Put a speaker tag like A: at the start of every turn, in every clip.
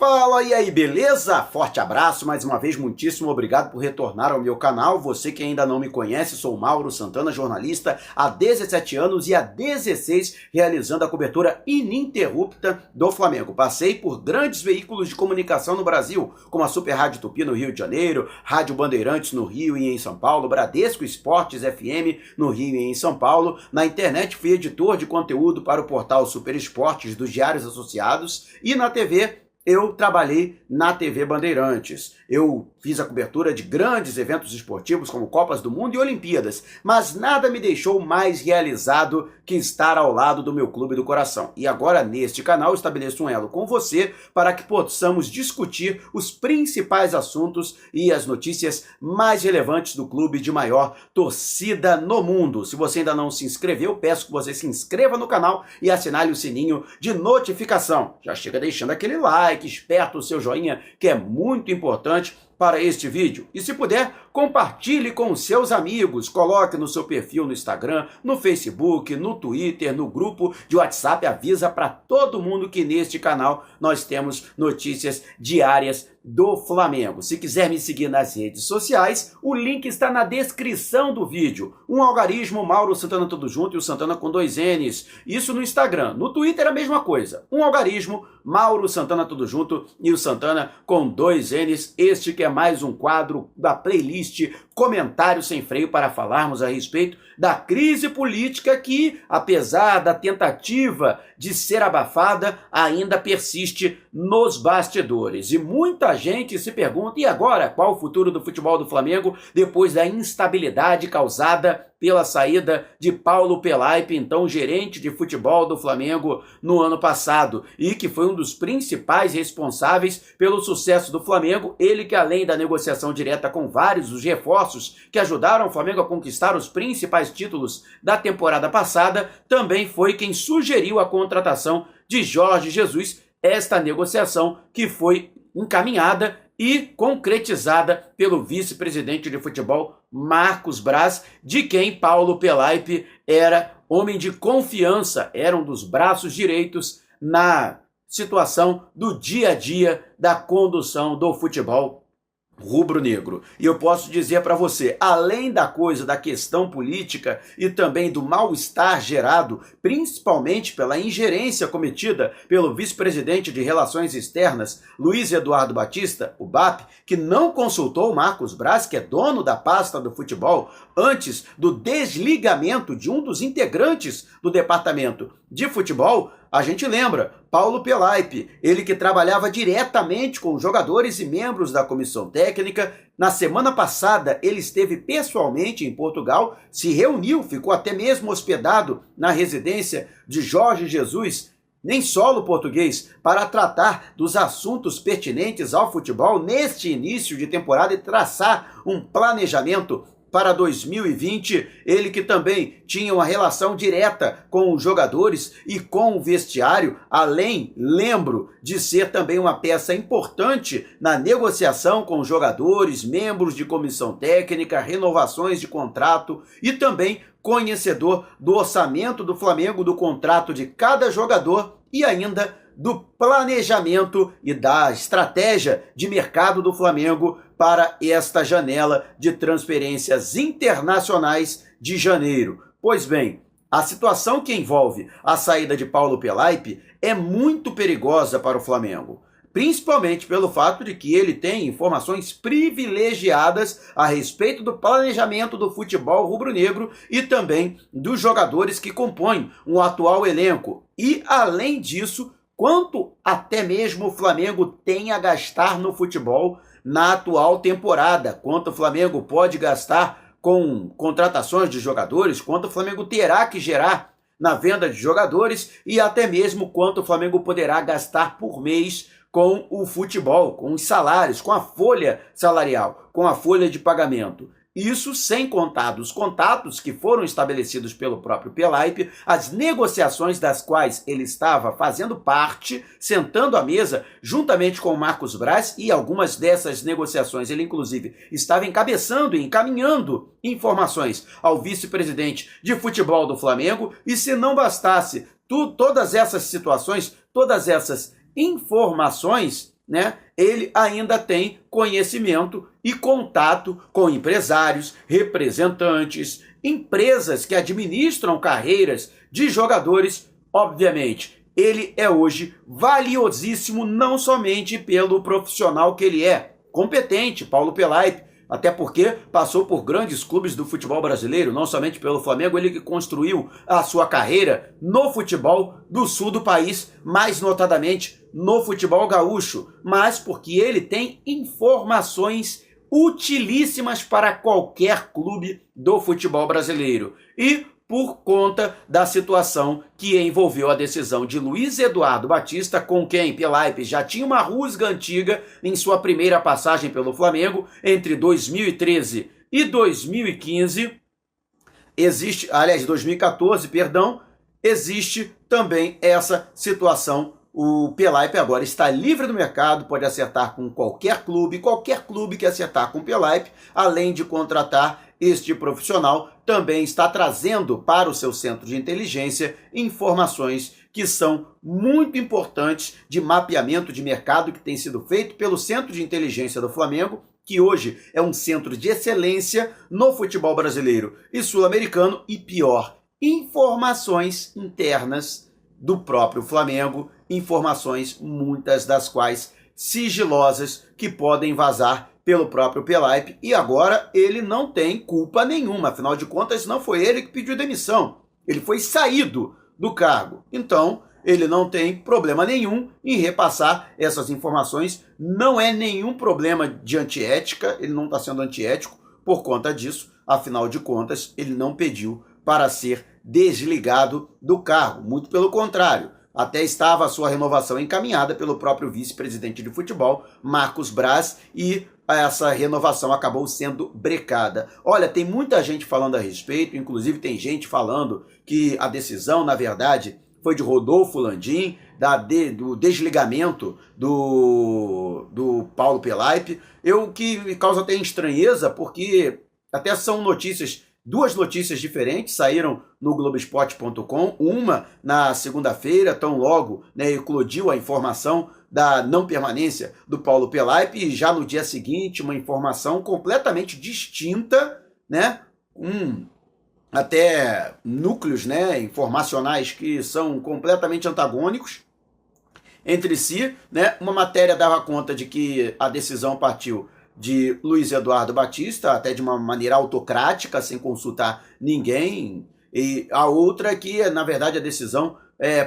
A: Fala, e aí, beleza? Forte abraço, mais uma vez, muitíssimo obrigado por retornar ao meu canal. Você que ainda não me conhece, sou Mauro Santana, jornalista há 17 anos e há 16 realizando a cobertura ininterrupta do Flamengo. Passei por grandes veículos de comunicação no Brasil, como a Super Rádio Tupi no Rio de Janeiro, Rádio Bandeirantes no Rio e em São Paulo, Bradesco Esportes FM no Rio e em São Paulo. Na internet fui editor de conteúdo para o portal Super Esportes dos Diários Associados e na TV eu trabalhei na TV Bandeirantes. Eu fiz a cobertura de grandes eventos esportivos como Copas do Mundo e Olimpíadas, mas nada me deixou mais realizado que estar ao lado do meu clube do coração. E agora, neste canal, estabeleço um elo com você para que possamos discutir os principais assuntos e as notícias mais relevantes do clube de maior torcida no mundo. Se você ainda não se inscreveu, peço que você se inscreva no canal e assinale o sininho de notificação. Já chega deixando aquele like, esperta o seu joinha, que é muito importante para este vídeo. E se puder, compartilhe com os seus amigos, coloque no seu perfil no Instagram, no Facebook, no Twitter, no grupo de WhatsApp, avisa para todo mundo que neste canal nós temos notícias diárias do Flamengo. Se quiser me seguir nas redes sociais, o link está na descrição do vídeo. Um algarismo, Mauro Santana tudo junto e o Santana com 2 N's. Isso no Instagram. No Twitter a mesma coisa. Um algarismo, Mauro Santana tudo junto e o Santana com 2 N's. Este que é mais um quadro da playlist Comentário Sem Freio para falarmos a respeito da crise política que, apesar da tentativa de ser abafada, ainda persiste nos bastidores. E muita gente se pergunta, e agora, qual o futuro do futebol do Flamengo depois da instabilidade causada pela saída de Paulo Pelaipe, então gerente de futebol do Flamengo no ano passado, e que foi um dos principais responsáveis pelo sucesso do Flamengo, ele que além da negociação direta com vários dos reforços que ajudaram o Flamengo a conquistar os principais títulos da temporada passada, também foi quem sugeriu a contratação de Jorge Jesus, esta negociação que foi encaminhada e concretizada pelo vice-presidente de futebol Marcos Braz, de quem Paulo Pelaipe era homem de confiança, era um dos braços direitos na situação do dia a dia da condução do futebol rubro-negro. E eu posso dizer para você, além da coisa da questão política e também do mal-estar gerado, principalmente pela ingerência cometida pelo vice-presidente de Relações Externas, Luiz Eduardo Batista, o BAP, que não consultou Marcos Braz, que é dono da pasta do futebol, antes do desligamento de um dos integrantes do departamento de futebol. A gente lembra, Paulo Pelaipe, ele que trabalhava diretamente com jogadores e membros da comissão técnica. Na semana passada, ele esteve pessoalmente em Portugal, se reuniu, ficou até mesmo hospedado na residência de Jorge Jesus, nem solo português, para tratar dos assuntos pertinentes ao futebol neste início de temporada e traçar um planejamento para 2020, ele que também tinha uma relação direta com os jogadores e com o vestiário, além, lembro, de ser também uma peça importante na negociação com os jogadores, membros de comissão técnica, renovações de contrato e também conhecedor do orçamento do Flamengo, do contrato de cada jogador e ainda do planejamento e da estratégia de mercado do Flamengo para esta janela de transferências internacionais de janeiro. Pois bem, a situação que envolve a saída de Paulo Pelaipe é muito perigosa para o Flamengo, principalmente pelo fato de que ele tem informações privilegiadas a respeito do planejamento do futebol rubro-negro e também dos jogadores que compõem um atual elenco. E, além disso, quanto até mesmo o Flamengo tem a gastar no futebol na atual temporada, quanto o Flamengo pode gastar com contratações de jogadores, quanto o Flamengo terá que gerar na venda de jogadores e até mesmo quanto o Flamengo poderá gastar por mês com o futebol, com os salários, com a folha salarial, com a folha de pagamento. Isso sem contar dos contatos que foram estabelecidos pelo próprio Pelaipe, as negociações das quais ele estava fazendo parte, sentando à mesa juntamente com o Marcos Braz, e algumas dessas negociações ele inclusive estava encabeçando e encaminhando informações ao vice-presidente de futebol do Flamengo. E se não bastasse todas essas situações, todas essas informações, né, ele ainda tem conhecimento e contato com empresários, representantes, empresas que administram carreiras de jogadores. Obviamente, ele é hoje valiosíssimo não somente pelo profissional que ele é, competente, Paulo Pelaip, até porque passou por grandes clubes do futebol brasileiro, não somente pelo Flamengo, ele que construiu a sua carreira no futebol do sul do país, mais notadamente no futebol gaúcho, mas porque ele tem informações utilíssimas para qualquer clube do futebol brasileiro. E por conta da situação que envolveu a decisão de Luiz Eduardo Batista, com quem Pelaip já tinha uma rusga antiga em sua primeira passagem pelo Flamengo, entre 2013 e 2015, existe, aliás, 2014, perdão, existe também essa situação. O Pelaip agora está livre no mercado, pode acertar com qualquer clube que acertar com o Pelaip, além de contratar este profissional, também está trazendo para o seu centro de inteligência informações que são muito importantes de mapeamento de mercado que tem sido feito pelo Centro de Inteligência do Flamengo, que hoje é um centro de excelência no futebol brasileiro e sul-americano, e pior, informações internas do próprio Flamengo, informações muitas das quais sigilosas que podem vazar pelo próprio Pelaip, e agora ele não tem culpa nenhuma, afinal de contas não foi ele que pediu demissão, ele foi saído do cargo, então ele não tem problema nenhum em repassar essas informações, não é nenhum problema de antiética, ele não está sendo antiético por conta disso, afinal de contas ele não pediu para ser desligado do cargo, muito pelo contrário, até estava a sua renovação encaminhada pelo próprio vice-presidente de futebol, Marcos Braz, e essa renovação acabou sendo brecada. Olha, tem muita gente falando a respeito, inclusive tem gente falando que a decisão, na verdade, foi de Rodolfo Landim, do desligamento do Paulo Pelaip, que me causa até estranheza, porque até são notícias, duas notícias diferentes saíram no Globoesporte.com, uma na segunda-feira, tão logo, né, eclodiu a informação da não permanência do Paulo Pelaip, e já no dia seguinte uma informação completamente distinta, né, até núcleos, né, informacionais que são completamente antagônicos entre si, né. Uma matéria dava conta de que a decisão partiu de Luiz Eduardo Batista, até de uma maneira autocrática, sem consultar ninguém, e a outra que, na verdade, a decisão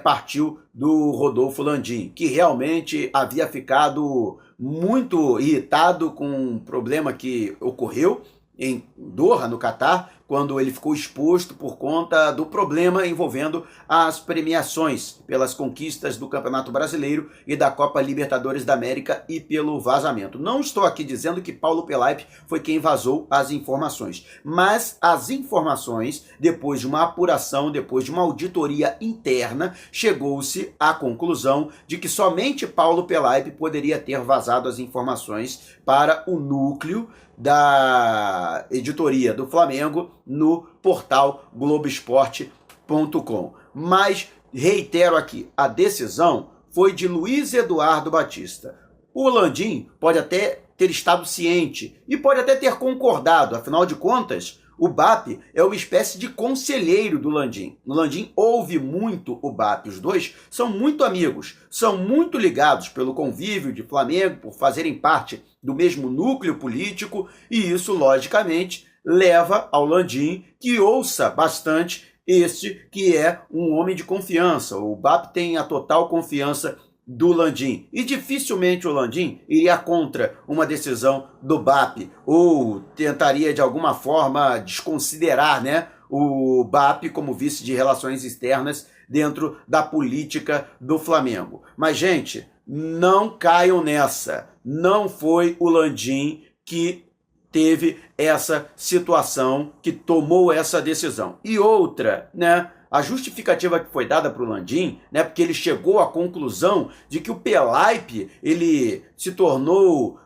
A: partiu do Rodolfo Landim, que realmente havia ficado muito irritado com um problema que ocorreu em Doha, no Catar, quando ele ficou exposto por conta do problema envolvendo as premiações pelas conquistas do Campeonato Brasileiro e da Copa Libertadores da América e pelo vazamento. Não estou aqui dizendo que Paulo Pelaip foi quem vazou as informações, mas as informações, depois de uma apuração, depois de uma auditoria interna, chegou-se à conclusão de que somente Paulo Pelaip poderia ter vazado as informações para o núcleo da editoria do Flamengo no portal Globoesporte.com. Mas, reitero aqui, a decisão foi de Luiz Eduardo Batista. O Landim pode até ter estado ciente e pode até ter concordado, afinal de contas, o BAP é uma espécie de conselheiro do Landim. O Landim ouve muito o BAP, os dois são muito amigos, são muito ligados pelo convívio de Flamengo, por fazerem parte do mesmo núcleo político, e isso, logicamente, leva ao Landim que ouça bastante este que é um homem de confiança. O BAP tem a total confiança do Landim, e dificilmente o Landim iria contra uma decisão do BAP, ou tentaria de alguma forma desconsiderar, né, o BAP como vice de relações externas dentro da política do Flamengo. Mas, gente, não caiam nessa, não foi o Landim que teve essa situação, que tomou essa decisão. E outra, né, a justificativa que foi dada para o Landim, né, porque ele chegou à conclusão de que o Pelaipe ele se tornou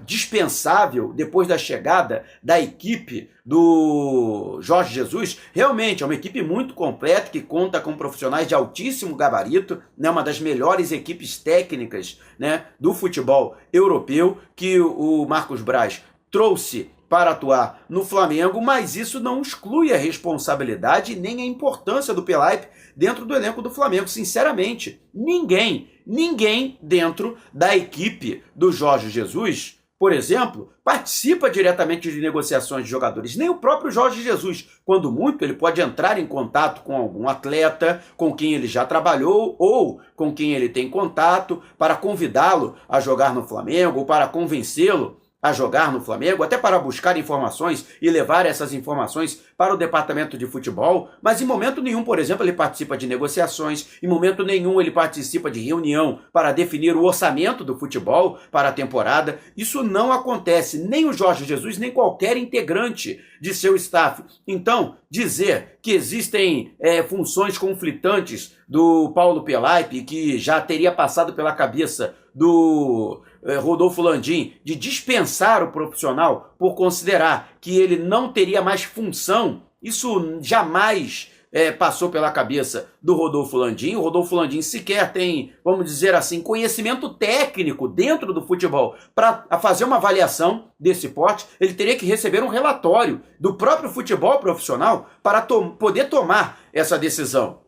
A: dispensável depois da chegada da equipe do Jorge Jesus. Realmente é uma equipe muito completa, que conta com profissionais de altíssimo gabarito, né, uma das melhores equipes técnicas, né, do futebol europeu, que o Marcos Braz trouxe para atuar no Flamengo, mas isso não exclui a responsabilidade nem a importância do Pelaipe dentro do elenco do Flamengo. Sinceramente, ninguém dentro da equipe do Jorge Jesus, por exemplo, participa diretamente de negociações de jogadores. Nem o próprio Jorge Jesus. Quando muito, ele pode entrar em contato com algum atleta com quem ele já trabalhou ou com quem ele tem contato para convidá-lo a jogar no Flamengo ou para convencê-lo a jogar no Flamengo, até para buscar informações e levar essas informações para o departamento de futebol, mas em momento nenhum, por exemplo, ele participa de negociações, em momento nenhum ele participa de reunião para definir o orçamento do futebol para a temporada. Isso não acontece, nem o Jorge Jesus, nem qualquer integrante de seu staff. Então, dizer que existem funções conflitantes do Paulo Pelaipe, que já teria passado pela cabeça do Rodolfo Landim de dispensar o profissional por considerar que ele não teria mais função, isso jamais passou pela cabeça do Rodolfo Landim. O Rodolfo Landim sequer tem, vamos dizer assim, conhecimento técnico dentro do futebol para fazer uma avaliação desse porte. Ele teria que receber um relatório do próprio futebol profissional para poder tomar essa decisão.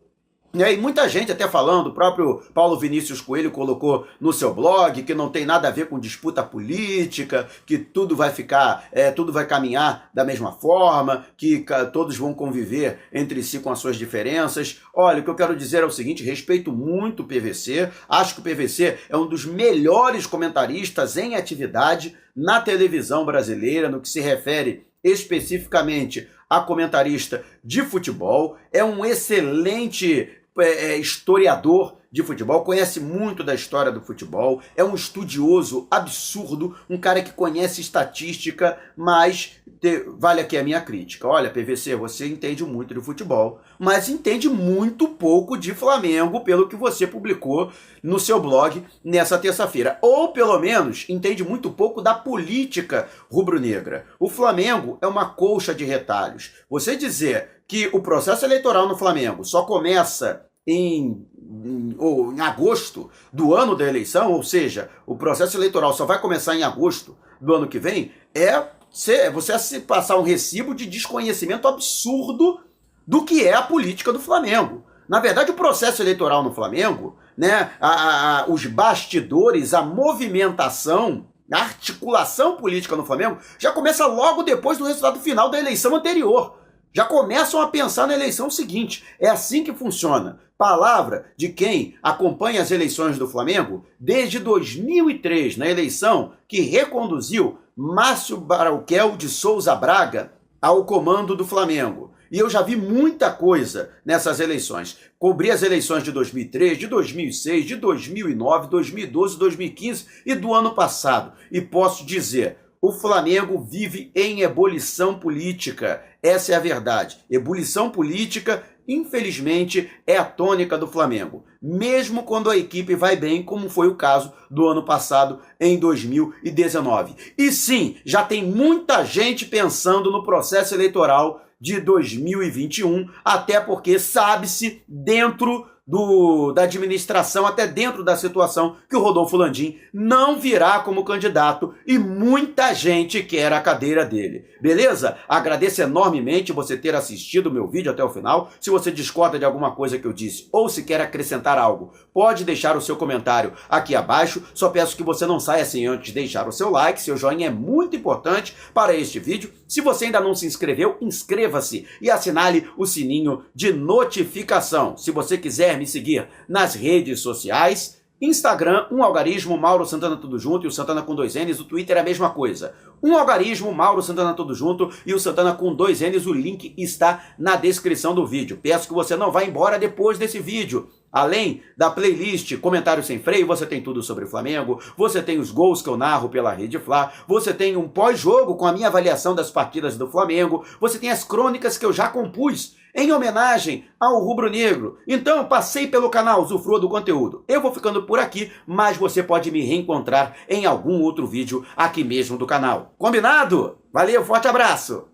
A: E aí muita gente até falando, o próprio Paulo Vinícius Coelho colocou no seu blog que não tem nada a ver com disputa política, que tudo vai ficar, tudo vai caminhar da mesma forma, que todos vão conviver entre si com as suas diferenças. Olha, o que eu quero dizer é o seguinte: respeito muito o PVC, acho que o PVC é um dos melhores comentaristas em atividade na televisão brasileira, no que se refere especificamente a comentarista de futebol, é um excelente historiador de futebol, conhece muito da história do futebol, é um estudioso absurdo, um cara que conhece estatística, mas vale aqui a minha crítica. Olha, PVC, você entende muito de futebol, mas entende muito pouco de Flamengo, pelo que você publicou no seu blog nessa terça-feira. Ou, pelo menos, entende muito pouco da política rubro-negra. O Flamengo é uma colcha de retalhos. Você dizer que o processo eleitoral no Flamengo só começa em agosto do ano da eleição, ou seja, o processo eleitoral só vai começar em agosto do ano que vem, você se passar um recibo de desconhecimento absurdo do que é a política do Flamengo. Na verdade, o processo eleitoral no Flamengo, né, os bastidores, a movimentação, a articulação política no Flamengo já começa logo depois do resultado final da eleição anterior. Já começam a pensar na eleição seguinte. É assim que funciona. Palavra de quem acompanha as eleições do Flamengo desde 2003, na eleição que reconduziu Márcio Barauquel de Souza Braga ao comando do Flamengo. E eu já vi muita coisa nessas eleições. Cobri as eleições de 2003, de 2006, de 2009, 2012, 2015 e do ano passado. E posso dizer, o Flamengo vive em ebulição política. Essa é a verdade. Ebulição política, infelizmente, é a tônica do Flamengo. Mesmo quando a equipe vai bem, como foi o caso do ano passado, em 2019. E sim, já tem muita gente pensando no processo eleitoral de 2021, até porque sabe-se dentro da administração, até dentro da situação, que o Rodolfo Landim não virá como candidato e muita gente quer a cadeira dele. Beleza? Agradeço enormemente você ter assistido o meu vídeo até o final. Se você discorda de alguma coisa que eu disse ou se quer acrescentar algo, pode deixar o seu comentário aqui abaixo. Só peço que você não saia sem antes deixar o seu like. Seu joinha é muito importante para este vídeo. Se você ainda não se inscreveu, inscreva-se e assinale o sininho de notificação. Se você quiser me seguir nas redes sociais, Instagram, algarismo, Mauro Santana tudo junto e o Santana com 2 N's, o Twitter é a mesma coisa. Algarismo, Mauro Santana tudo junto e o Santana com 2 N's, o link está na descrição do vídeo. Peço que você não vá embora depois desse vídeo. Além da playlist Comentário Sem Freio, você tem tudo sobre o Flamengo, você tem os gols que eu narro pela Rede Fla, você tem um pós-jogo com a minha avaliação das partidas do Flamengo, você tem as crônicas que eu já compus em homenagem ao rubro-negro. Então, passei pelo canal, usufrua do conteúdo. Eu vou ficando por aqui, mas você pode me reencontrar em algum outro vídeo aqui mesmo do canal. Combinado? Valeu, forte abraço!